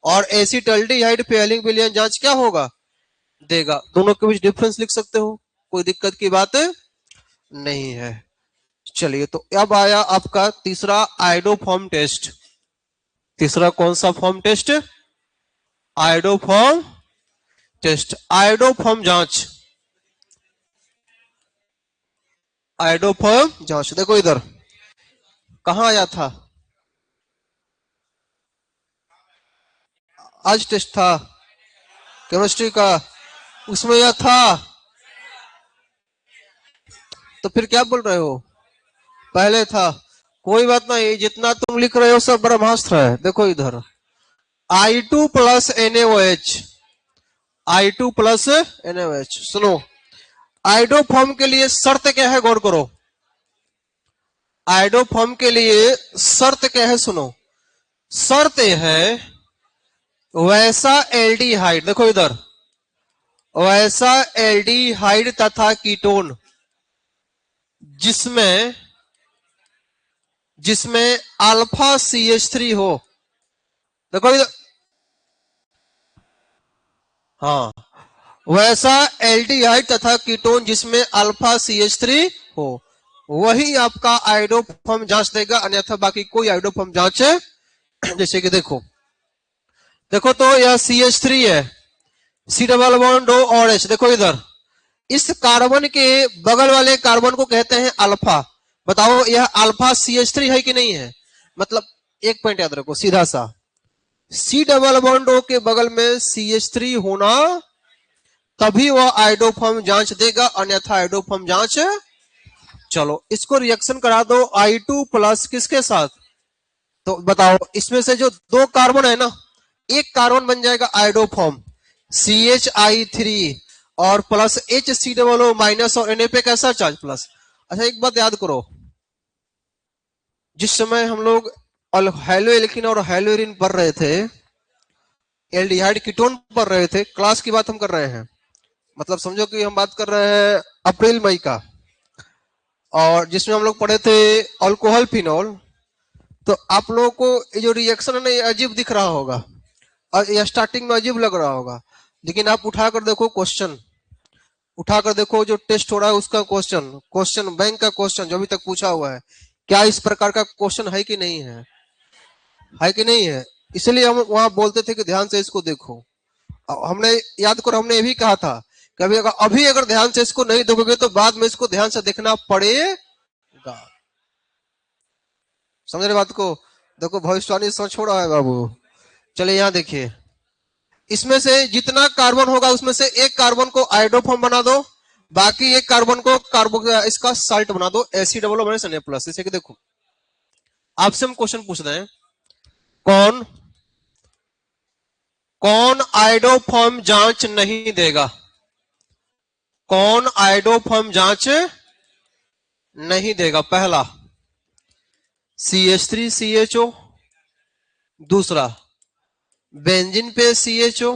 और एसीटल्डिहाइड फेलिंग विलयन जांच क्या होगा? देगा। दोनों के बीच डिफरेंस लिख सकते हो, कोई दिक्कत की बात नहीं है। चलिए, तो अब आया आपका तीसरा आयोडोफॉर्म टेस्ट। तीसरा कौन सा form test? Iodoform test. Iodoform जांच, आयोडोफॉर्म जांच। देखो इधर कहां आया था? आज टेस्ट था केमिस्ट्री का, उसमें यह था। तो फिर क्या बोल रहे हो? पहले था। कोई बात नहीं, जितना तुम लिख रहे हो सब ब्रह्मास्त्र है। देखो इधर I2 plus NaOH, I2 plus NaOH। सुनो, आयोडोफॉर्म के लिए शर्त क्या है? गौर करो, आयोडोफॉर्म के लिए शर्त क्या है? सुनो, शर्त है वैसा एल्डिहाइड, देखो इधर वैसा एल्डिहाइड तथा कीटोन जिसमें जिसमें अल्फा CH3 हो। देखो इधर, हाँ, वैसा एल्डिहाइड तथा कीटोन जिसमें अल्फा CH3 हो, वही आपका आयोडोफॉर्म जांच देगा, अन्यथा बाकी कोई आयोडोफॉर्म जांच जैसे कि देखो तो यह CH3 है, C डबल बॉन्ड O और H। देखो इधर इस कार्बन के बगल वाले कार्बन को कहते हैं अल्फा। बताओ यह अल्फा CH3 है कि नहीं है? मतलब एक पॉइंट याद रखो सीधा सा, C डबल बॉन्ड O के बगल में CH3 होना तभी वह आयोडोफॉर्म जांच देगा, अन्यथा आयोडोफॉर्म जांच। चलो इसको रिएक्शन करा दो I2 प्लस किसके साथ? तो बताओ इसमें से जो दो कार्बन है ना, एक कार्बन बन जाएगा आयोडोफॉर्म CHI3 और प्लस HCOO माइनस और Na पे कैसा चार्ज? प्लस। अच्छा एक बात याद करो, जिस समय हम लोग हेलोएल्किन और हेलोरिन पढ़ रहे थे, एल्डिहाइड कीटोन पढ़ रहे थे, क्लास की बात हम कर रहे हैं, मतलब समझो कि हम बात कर रहे हैं अप्रैल मई का, और जिसमें हम लोग पढ़े थे अल्कोहल फिनॉल। तो आप लोगों को ये जो रिएक्शन है ना, ये अजीब दिख रहा होगा और ये स्टार्टिंग में अजीब लग रहा होगा, लेकिन आप उठाकर देखो क्वेश्चन, उठाकर देखो जो टेस्ट हो रहा है उसका क्वेश्चन बैंक का क्वेश्चन जो अभी तक पूछा हुआ है, क्या इस प्रकार का क्वेश्चन है कि नहीं है? है कि नहीं है? इसलिए हम वहां बोलते थे कि ध्यान से इसको देखो। हमने याद करो, हमने ये भी कहा था कि अभी अगर ध्यान से इसको नहीं देखोगे तो बाद में इसको ध्यान से देखना पड़ेगा। समझ रहे बात को? देखो भविष्यवाणी समझ छोड़ा है बाबू। चलिए यहाँ देखिए, इसमें से जितना कार्बन होगा उसमें से एक कार्बन को आयोडोफॉर्म बना दो, बाकी एक कार्बन को इसका साल्ट बना दो, CH2 जैसे कि देखो आपसे हम क्वेश्चन पूछ रहे हैं, कौन कौन आयोडोफॉर्म जांच नहीं देगा? कौन आयोडोफॉर्म जांच नहीं देगा? पहला CH3CHO, दूसरा बेंजीन पे CHO,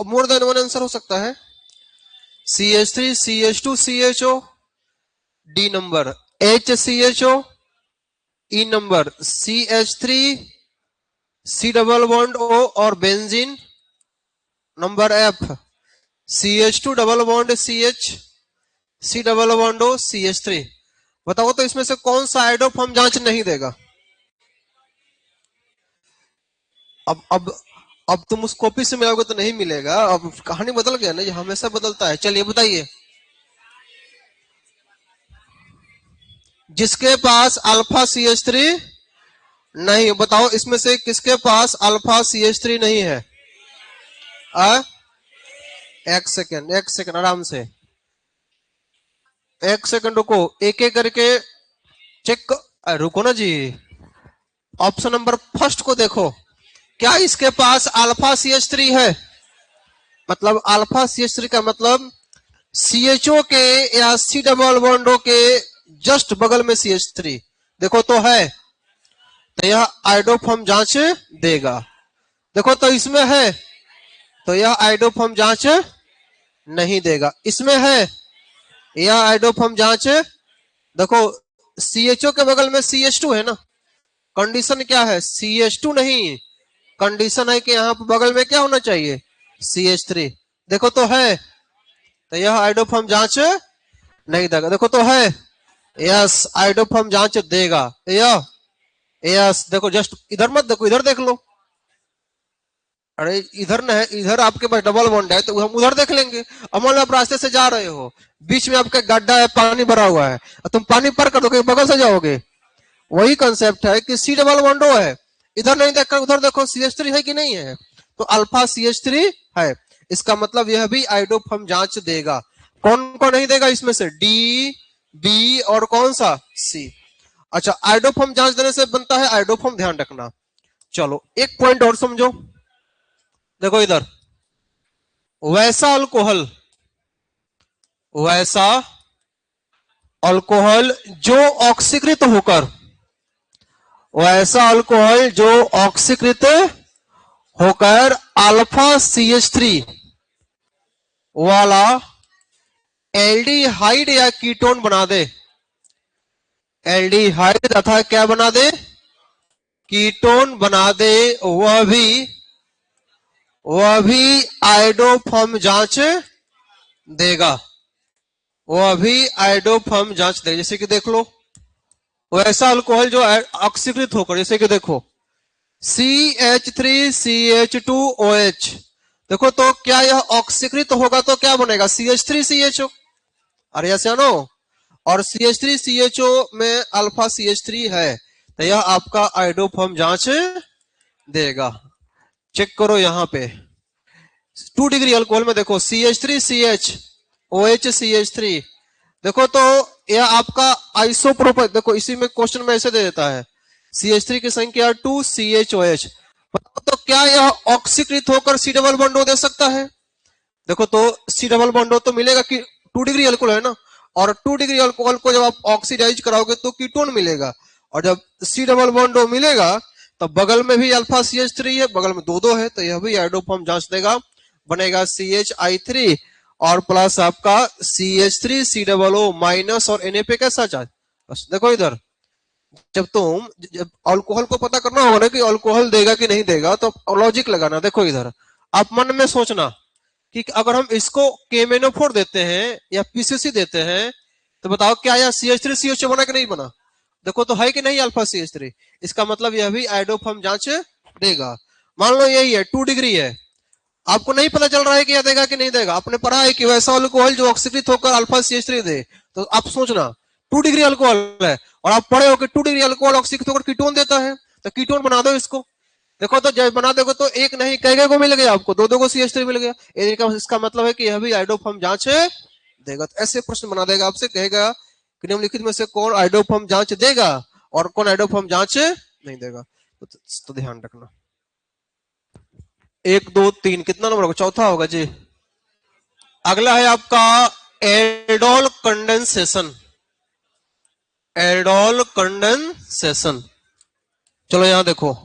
more than one answer हो सकता है, CH3CH2CHO, D number HCHO, E number CH3 C double bond O और benzene, number F CH2 double bond CH C double bond O CH3। बताओ तो इसमें से कौन सा आयोडोफॉर्म जांच नहीं देगा? अब तुम उस कॉपी से मिलाओगे तो नहीं मिलेगा, अब कहानी बदल गया ना, ये हमेशा बदलता है। चलिए बताइए, जिसके पास अल्फा CH3 नहीं, बताओ इसमें से किसके पास अल्फा CH3 नहीं है? एक सेकंड आराम से, एक सेकंड रुको, एक एक करके चेक। रुको ना जी, ऑप्शन नंबर फर्स्ट को देखो, क्या इसके पास अल्फा CH3 है? मतलब अल्फा CH3 का मतलब CHO के या C डबल बॉन्डो के जस्ट बगल में CH3 देखो तो है, तो यह आइडोफॉर्म जांच देगा। देखो तो इसमें है, तो यह आइडोफॉर्म जांच नहीं देगा। इसमें है, यह आइडोफॉर्म जांच, देखो CHO के बगल में CH2 है ना, कंडीशन क्या है? CH2 नहीं, कंडीशन है कि यहाँ पर बगल में क्या होना चाहिए? CH3। देखो तो है, तो यह आइडोफॉर्म जांच नहीं देगा। देखो तो है, यस आइडोफॉर्म जांच देगा। यस देखो, जस्ट इधर मत देखो, इधर देख लो। अरे इधर न है, इधर आपके पास डबल बॉन्ड है, तो हम उधर देख लेंगे। अब मान लो आप रास्ते से जा रहे हो, बीच में आपका गड्ढा है, पानी भरा हुआ है, तुम पानी पर कर दोगे, बगल से जाओगे। वही कंसेप्ट है कि C डबल बॉन्डो है, इधर नहीं देखकर उधर देखो CH3 है कि नहीं है, तो अल्फा CH3 है। इसका मतलब यह भी आइडोफॉर्म जांच देगा। कौन कौन नहीं देगा इसमें से? D, B और कौन सा? C। अच्छा, आइडोफॉर्म जांच देने से बनता है आइडोफॉर्म, ध्यान रखना। चलो एक पॉइंट और समझो, देखो इधर, वैसा अल्कोहल जो ऑक्सीकृत होकर, वैसा अल्कोहल जो ऑक्सीकृत होकर अल्फा CH3 वाला एल्डिहाइड या कीटोन बना दे, एल्डिहाइड तथा क्या बना दे? कीटोन बना दे, वह भी आइडोफॉर्म जांच देगा, वह भी आइडोफॉर्म जांच देगा। जैसे कि देख लो, वैसा अल्कोहल जो ऑक्सीकृत होकर, जैसे कि देखो CH3CH2OH, देखो तो क्या यह ऑक्सीकृत होगा तो क्या बनेगा? CH3CHO। अरे ऐसा नो, और CH3CHO में अल्फा CH3 है, तो यह आपका आइडोफॉर्म जांच देगा। चेक करो यहां पे 2 डिग्री अल्कोहल में देखो CH3CHOH देखो तो यह आपका आइसोप्रोपाइल, देखो इसी में क्वेश्चन में ऐसे दे देता है CH3 की संख्या 2 CHOH, तो क्या यह ऑक्सीकृत होकर C डबल बॉन्डो दे सकता है? देखो तो C डबल बॉन्डो तो मिलेगा कि 2 डिग्री अल्कोहल है ना, और 2 डिग्री अल्कोहल को जब आप ऑक्सीडाइज कराओगे तो कीटोन मिलेगा, और जब C डबल बॉन्डो मिलेगा तो बगल में भी अल्फा CH3 है, बगल में दो है, तो यह भी आइडोफॉर्म जांच देगा, बनेगा CHI3 और प्लस आपका CH3 COO माइनस और Na पे कैसा चार्ज। बस देखो इधर, जब अल्कोहल को पता करना होगा ना कि अल्कोहल देगा कि नहीं देगा, तो लॉजिक लगाना। देखो इधर आप मन में सोचना कि अगर हम इसको KMnO4 देते हैं या PCC देते हैं, तो बताओ क्या यह CH3CH बना कि नहीं बना? देखो तो है कि नहीं अल्फा CH3, इसका मतलब यह भी आइडोफॉर्म जांच देगा। मान लो यही है 2 डिग्री है, आपको नहीं पता चल रहा है कि यह देगा कि नहीं देगा, आपने पढ़ा है कि वैसा अल्कोहल जो ऑक्सीकृत होकर अल्फा CH3 दे, तो आप सोचना 2 डिग्री अल्कोहल है और आप पढ़े हो कि 2 डिग्री अल्कोहल ऑक्सीकृत होकर कीटोन देता है, तो कीटोन बना दो इसको। देखो तो जब बना दोगे तो एक नहीं कई को मिल गया, आपको दो को CH3 मिल गया, इसका मतलब है कि यह भी आइडोफॉर्म जांच देगा। तो ऐसे प्रश्न बना देगा, आपसे कहेगा कि निम्नलिखित में से कौन आइडोफॉर्म जांच देगा और कौन आइडोफॉर्म जांच नहीं देगा। तो ध्यान रखना। 1 2 3 कितना नंबर होगा? चौथा होगा जी। अगला है आपका एल्डोल कंडेंसेशन, एल्डोल कंडेंसेशन। चलो यहां देखो,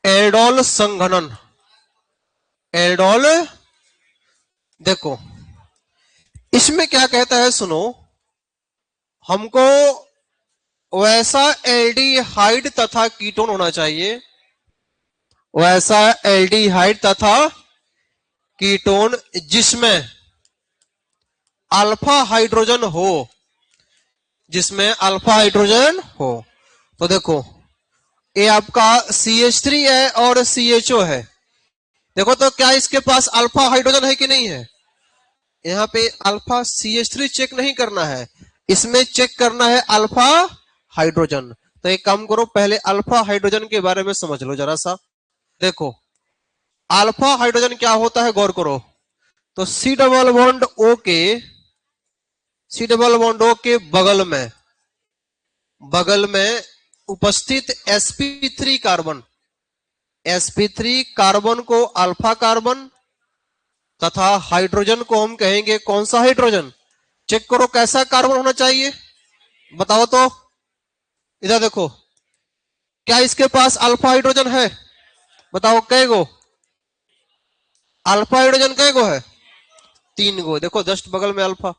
एल्डोल संघनन, एल्डोल, देखो इसमें क्या कहता है सुनो, हमको वैसा एल्डिहाइड तथा कीटोन होना चाहिए, वैसा एल्डिहाइड तथा कीटोन जिसमें अल्फा हाइड्रोजन हो, जिसमें अल्फा हाइड्रोजन हो। तो देखो ये आपका CH3 है और CHO है, देखो तो क्या इसके पास अल्फा हाइड्रोजन है कि नहीं है? यहाँ पे अल्फा CH3 चेक नहीं करना है, इसमें चेक करना है अल्फा हाइड्रोजन। तो एक काम करो, पहले अल्फा हाइड्रोजन के बारे में समझ लो जरा सा। देखो अल्फा हाइड्रोजन क्या होता है, गौर करो। तो सी डबल बॉन्ड ओ के बगल में उपस्थित sp3 कार्बन को अल्फा कार्बन तथा हाइड्रोजन को हम कहेंगे कौन सा हाइड्रोजन। चेक करो कैसा कार्बन होना चाहिए, बताओ तो। इधर देखो, क्या इसके पास अल्फा हाइड्रोजन है, बताओ कै गो अल्फा हाइड्रोजन कै गो है, 3 गो। देखो जस्ट बगल में अल्फा।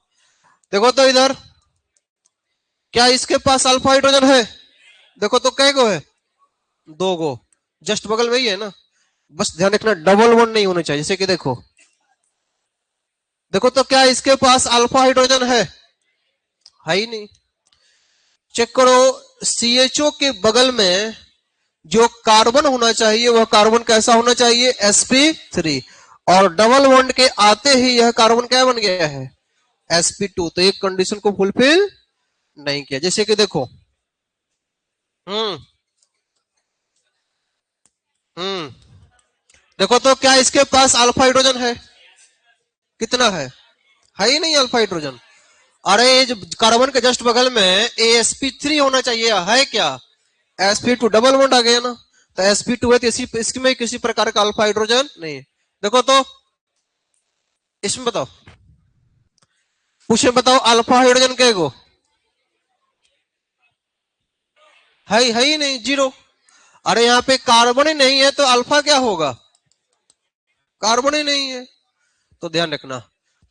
देखो तो इधर, क्या इसके पास अल्फा हाइड्रोजन है, देखो तो कै गो है, 2 गो। जस्ट बगल में ही है ना। बस ध्यान रखना डबल बॉन्ड नहीं होना चाहिए। जैसे कि देखो तो क्या इसके पास अल्फा हाइड्रोजन है ही नहीं। चेक करो CHO के बगल में जो कार्बन होना चाहिए वह कार्बन कैसा होना चाहिए, sp3। और डबल बॉन्ड के आते ही यह कार्बन क्या बन गया है, sp2। तो एक कंडीशन को फुलफिल नहीं किया। जैसे कि देखो देखो तो क्या इसके पास अल्फा हाइड्रोजन है, कितना है ही नहीं अल्फा हाइड्रोजन। अरे ये जो कार्बन के जस्ट बगल में sp3 होना चाहिए, है क्या, sp2। डबल बॉन्ड आ गया ना, तो sp2 है तो इसमें किसी प्रकार का अल्फा हाइड्रोजन नहीं है। देखो तो इसमें बताओ, पूछे बताओ अल्फा हाइड्रोजन कै गो है ही नहीं, 0। अरे यहाँ पे कार्बन ही नहीं है तो अल्फा क्या होगा, कार्बन ही नहीं है। तो ध्यान रखना।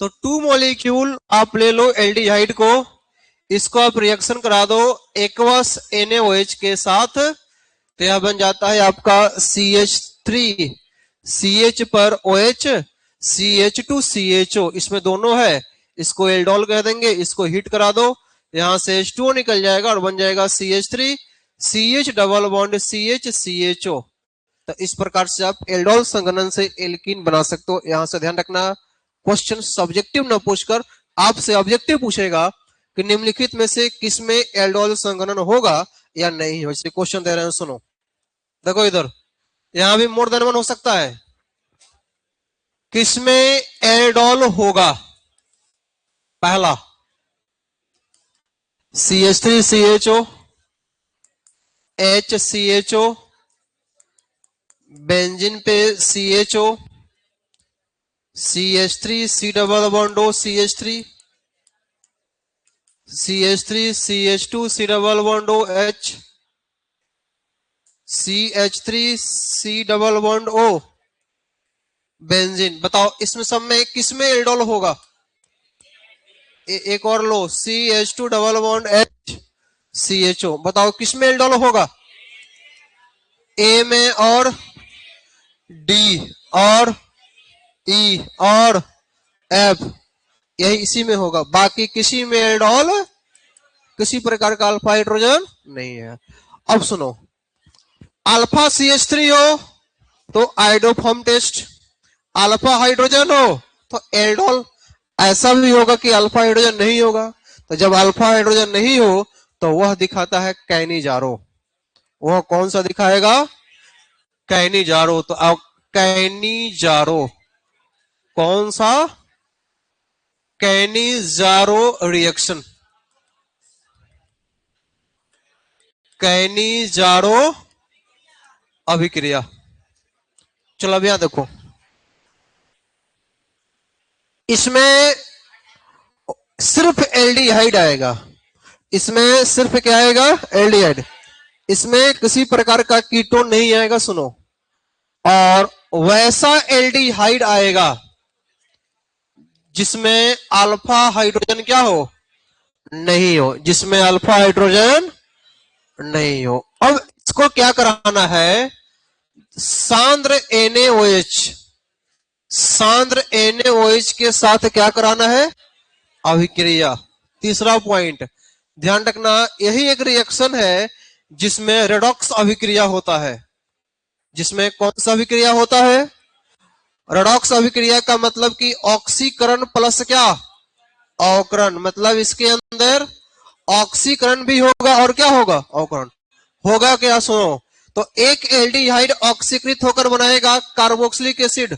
तो 2 मॉलिक्यूल आप ले लो एल्डिहाइड को, इसको आप रिएक्शन करा दो एक्वस NaOH के साथ, तो यह बन जाता है आपका CH3, CH पर OH, CH2CHO, इसमें दोनों है, इसको एल्डोल कह देंगे। इसको हीट करा दो, यहां से H2O निकल जाएगा और बन जाएगा CH3, CH double bond CH CHO। तो इस प्रकार से आप एल्डोल संघनन से एल्कीन बना सकते हो। यहां से ध्यान रखना, क्वेश्चन सब्जेक्टिव न पूछकर आपसे ऑब्जेक्टिव पूछेगा कि निम्नलिखित में से किसमें एल्डोल संघनन होगा या नहीं हो। जैसे क्वेश्चन दे रहे हैं, सुनो। देखो इधर, यहां भी मोर देन 1 हो सकता है। किसमें एल्डोल होगा, पहला CH3CHO, HCHO, बेंजीन पे CHO, CH3 C double bond O CH3, CH3 CH2 C double bond O H, CH3 C double bond O benzene. बताओ इसमें सब में किसमें एल्डोल होगा, एक और लो CH2 double bond H CHO। बताओ किसमें एल्डोल होगा, A में और D और E और F, यही इसी में होगा। बाकी किसी में एल्डोल किसी प्रकार का अल्फा हाइड्रोजन नहीं है। अब सुनो, अल्फा CH3 हो तो आइडोफॉर्म टेस्ट, अल्फा हाइड्रोजन हो तो एल्डोल। ऐसा भी होगा कि अल्फा हाइड्रोजन नहीं होगा, तो जब अल्फा हाइड्रोजन नहीं हो तो वह दिखाता है कैनिजारो। वह कौन सा दिखाएगा, कैनिजारो। तो अब कैनिजारो कौन सा, कैनिजारो रिएक्शन, कैनिजारो अभिक्रिया। चलो अब यहां देखो, इसमें सिर्फ एल्डिहाइड आएगा, इसमें सिर्फ क्या आएगा, एल्डिहाइड। इसमें किसी प्रकार का कीटोन नहीं आएगा, सुनो। और वैसा एल्डिहाइड आएगा जिसमें अल्फा हाइड्रोजन क्या हो, नहीं हो, जिसमें अल्फा हाइड्रोजन नहीं हो। अब इसको क्या कराना है, सांद्र NaOH, सांद्र NaOH के साथ क्या कराना है, अभिक्रिया। तीसरा पॉइंट ध्यान रखना, यही एक रिएक्शन है जिसमें रेडॉक्स अभिक्रिया होता है। जिसमें कौन सा अभिक्रिया होता है, रेडॉक्स अभिक्रिया का मतलब कि ऑक्सीकरण प्लस क्या, अवकरण। मतलब इसके अंदर ऑक्सीकरण भी होगा और क्या होगा, अवकरण होगा क्या, सुनो। तो एक एल्डिहाइड ऑक्सीकृत होकर बनाएगा कार्बोक्सिलिक एसिड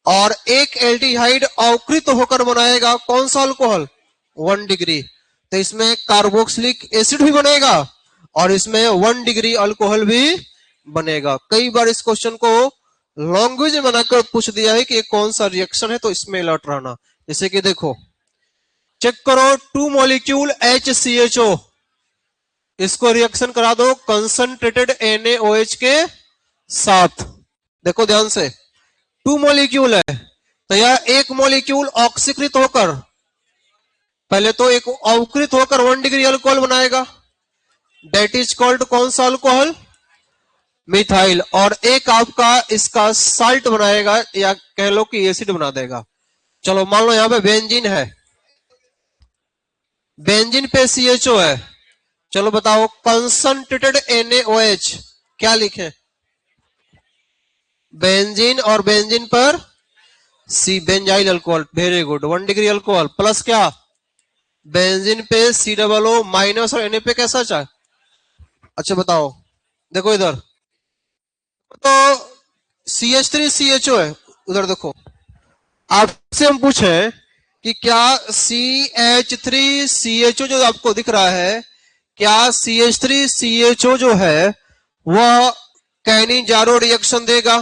और एक एल्डिहाइड अवकृत होकर बनाएगा कौन सा अल्कोहल, 1 डिग्री। तो इसमें कार्बोक्सिलिक एसिड भी बनेगा और इसमें 1 डिग्री अल्कोहल भी बनेगा। कई बार इस क्वेश्चन को लैंग्वेज में बनाकर पूछ दिया है कि ये कौन सा रिएक्शन है, तो इसमें अलर्ट रहना। जैसे कि देखो, चेक करो 2 मॉलिक्यूल HCHO, इसको रिएक्शन करा दो कंसंट्रेटेड NaOH के साथ। देखो ध्यान से, 2 मॉलिक्यूल है तो यह एक मॉलिक्यूल ऑक्सीकृत होकर, पहले तो एक अवकृत होकर 1 डिग्री अल्कोहल बनाएगा, डेट इज कॉल्ड कौन सा अल्कोहल, मिथाइल। और एक आपका इसका साल्ट बनाएगा या कह लो कि एसिड बना देगा। चलो मान लो यहां पे बेंजीन है, बेंजीन पे CHO है। चलो बताओ कंसंट्रेटेड NaOH क्या लिखे, बेंजीन और बेंजीन पर C, benzyl alcohol, very good, 1 degree alcohol plus क्या, बेंजीन पे COO माइनस और Na पे कैसा चाहे। अच्छा बताओ, देखो इधर तो CH3CHO है, उधर देखो आपसे हम पूछे कि क्या CH3CHO जो आपको दिख रहा है, क्या CH3CHO जो है वह कैनिजारो रिएक्शन देगा,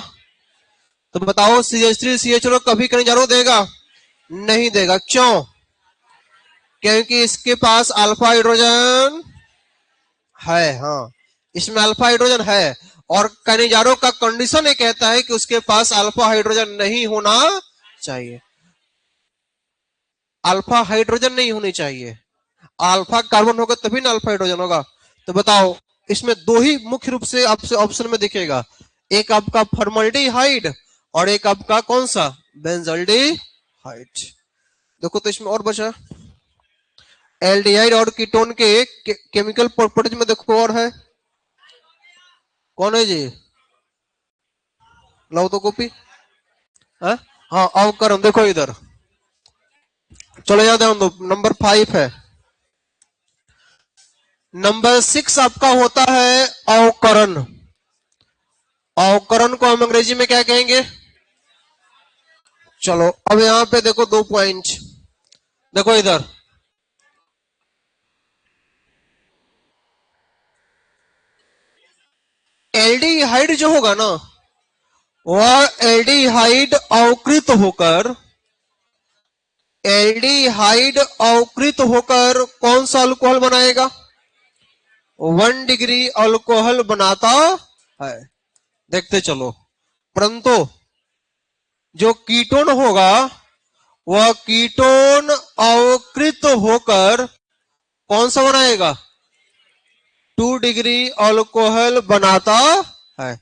तो बताओ CH3CHO कभी कैनिजारो देगा, नहीं देगा। क्यों, क्योंकि इसके पास अल्फा हाइड्रोजन है, हाँ इसमें अल्फा हाइड्रोजन है और कैनिजारो का कंडीशन ये कहता है कि उसके पास अल्फा हाइड्रोजन नहीं होना चाहिए, अल्फा हाइड्रोजन नहीं होनी चाहिए, अल्फा कार्बन होगा तभी ना अल्फा हाइड्रोजन होगा। तो बताओ इसमें दो ही मुख्य रूप से आपसे ऑप्शन में दिखेगा, एक आपका फॉर्मल्डिहाइड और एक आपका कौन सा, बेंजल्डिहाइड। देखो तो इसमें और बचा एल्डिहाइड और कीटोन के केमिकल प्रॉपर्टीज में देखो और है, कौन है जी, लो तो कॉपी, हाँ अवकरण देखो इधर, चलो याद है, नंबर 5 है। नंबर 6 आपका होता है अवकरण। अवकरण को हम अंग्रेजी में क्या कहेंगे, चलो अब यहां पे देखो 2 पॉइंट, देखो इधर एल्डिहाइड जो होगा ना, वह एल्डिहाइड अवकृत होकर, एल्डिहाइड अवकृत होकर कौन सा अल्कोहल बनाएगा, 1 डिग्री अल्कोहल बनाता है। देखते चलो, परंतु जो कीटोन होगा वह कीटोन अवकृत होकर कौन सा बनाएगा, 2 डिग्री अल्कोहल बनाता है।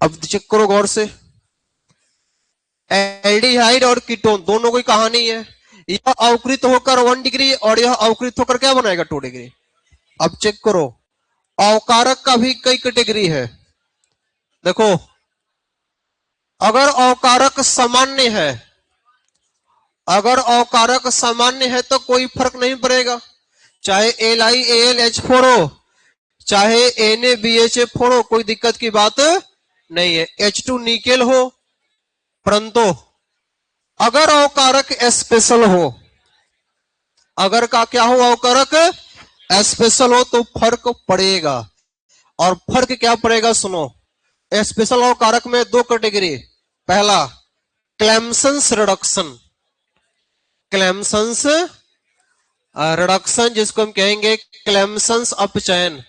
अब चेक करो गौर से, एल्डिहाइड और कीटोन दोनों की कहानी है, यह अवकृत होकर 1 डिग्री और यह अवकृत होकर क्या बनाएगा, 2 डिग्री। अब चेक करो, अवकारक का भी कई कैटेगरी है। देखो अगर अवकारक सामान्य है, अगर अवकारक सामान्य है तो कोई फर्क नहीं पड़ेगा, चाहे LiAlH4 हो चाहे NaBHF4 हो, कोई दिक्कत की बात नहीं है, H2 निकेल हो। परंतु अगर अवकारक स्पेशल हो, अगर का क्या हो, अवकारक स्पेशल हो तो फर्क पड़ेगा। और फर्क क्या पड़ेगा, सुनो, स्पेशल अवकारक में 2 कैटेगरी, पहला क्लेम्सन्स रिडक्शन, क्लेम्सन्स रिडक्शन जिसको हम कहेंगे क्लेम्सन्स अपचयन,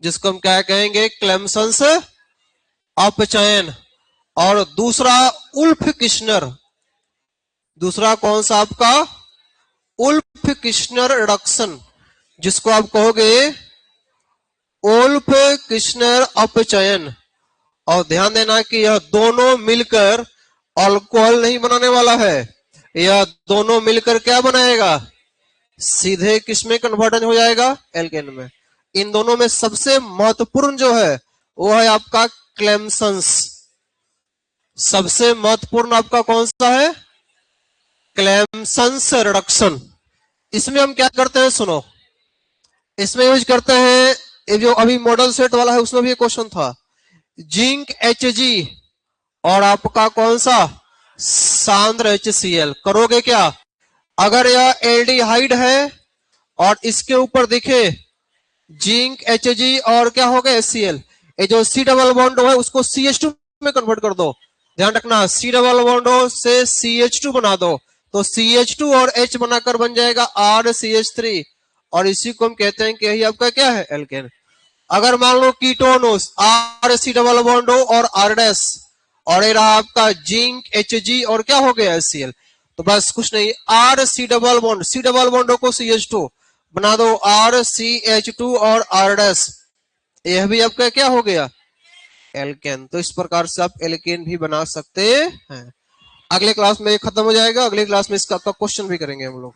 जिसको हम क्या कहेंगे, क्लेम्सन्स अपचयन। और दूसरा उल्फ किश्नर, दूसरा कौन सा आपका, उल्फ किश्नर रिडक्शन, जिसको आप कहोगे उल्फ किश्नर अपचयन। और ध्यान देना कि यह दोनों मिलकर अल्कोहल नहीं बनाने वाला है, यह दोनों मिलकर क्या बनाएगा, सीधे किस में कन्वर्ट हो जाएगा, एल्केन में। इन दोनों में सबसे महत्वपूर्ण जो है वो है आपका क्लेम्सन्स, सबसे महत्वपूर्ण आपका कौन सा है, क्लेम्सन्स रिडक्शन। इसमें हम क्या करते हैं, सुनो, इसमें यूज करते हैं ये जो अभी मॉडल सेट वाला है उसमें भी क्वेश्चन था, जिंक Hg और आपका कौन सा सांद्र HCl, करोगे क्या? अगर यह एल्डिहाइड है और इसके ऊपर दिखे जिंक Hg और क्या हो गया HCl, ये जो C डबल बॉन्ड है उसको CH2 में कन्वर्ट कर दो, ध्यान रखना C डबल बॉन्ड से CH2 बना दो, तो CH2 और H बनाकर बन जाएगा RCH3, और इसी को हम कहते हैं कि यही आपका क्या है, एल्केन। अगर मान लो कीटोन हो RC डबल बॉन्ड हो और R डैश, और ये रहा आपका जिंक Hg और क्या हो गया HCl, तो बस कुछ नहीं, RC double bond, C double bond को CH2 बना दो RCH2 और R डैश, यह भी आपका क्या हो गया, एल्केन। तो इस प्रकार से आप एल्केन भी बना सकते हैं। अगले क्लास में खत्म हो जाएगा, अगले क्लास में इसका क्वेश्चन भी करेंगे हम लोग।